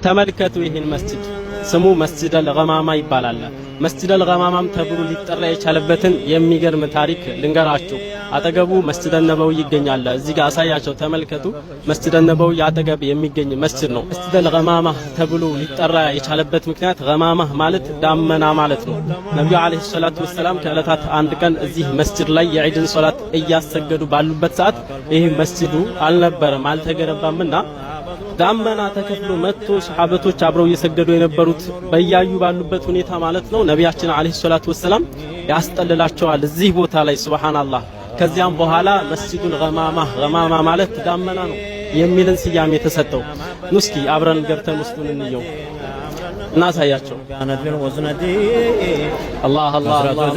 ተመልከቱ ይህን መስጂድ ስሙ መስጂድ አልገማማ ይባላል። መስጂድ አልገማማም ተብሎ ሊጠራ የቻለበትን የሚገርም ታሪክ ልንገራችሁ። አጠገቡ መስጂድ ነበዊ ይገኛል። እዚህ ጋር አሳያቸው ተመልከቱ። መስጂድ ነበዊ አጠገብ የሚገኝ መስጂድ ነው። መስጂድ አልገማማ ተብሎ ሊጠራ የቻለበት ምክንያት ገማማ ማለት ዳመና ማለት ነው። ነብዩ አለይሂ ሰላቱ ወሰላም ከዕለታት አንድ ቀን እዚህ መስጂድ ላይ የዒድን ሶላት እያሰገዱ ባሉበት ሰዓት ይህ መስጂዱ አልነበረም አልተገነባምና ዳመና ተከፍሎ መጥቶ ሱሐበቶች አብረው እየሰገዱ የነበሩት በያዩ ባሉበት ሁኔታ ማለት ነው ነቢያችን አለይሂ ሰላቱ ወሰላም ያስጠልላቸዋል እዚህ ቦታ ላይ ሱብሃንአላህ። ከዚያም በኋላ መስጂዱል ገማማ ማለት ዳመና ነው የሚልን ስያሜ የተሰጠው። እስኪ አብረን ገብተን ውስጡን እንየው እናሳያቸው። አላህ አላህ አላህ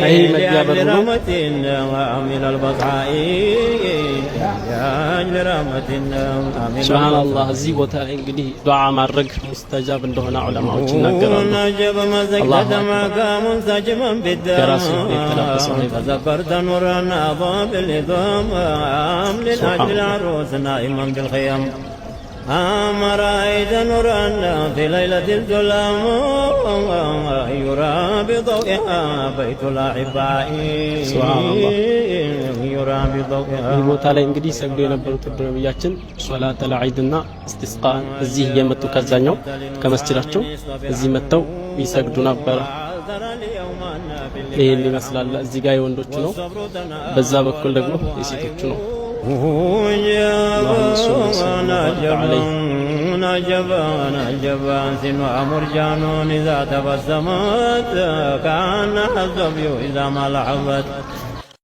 አይ መግቢያ በሩ ሱብሃንአላህ። እዚህ ቦታ ላይ እንግዲህ ዱዓ ማድረግ ሙስተጃብ እንደሆነ ዑለማዎች ይናገራሉ። أمرأيت نورا في ليلة الظلام يرى بضوئها بيت الأحباء يرى بضوئها ቦታ ላይ እንግዲህ ሰግዶ የነበሩት ነብያችን ሶላተል ዒድና እስቲስቃ እዚህ የመጡ ከዛኛው ከመስጂዳቸው እዚህ መተው ይሰግዱ ነበር። ይሄን ይመስላል። እዚህ ጋር የወንዶቹ ነው፣ በዛ በኩል ደግሞ የሴቶቹ ነው። نجبا سنوا مرجان إذا تبسمت كأنها الظبي إذا ما لحظت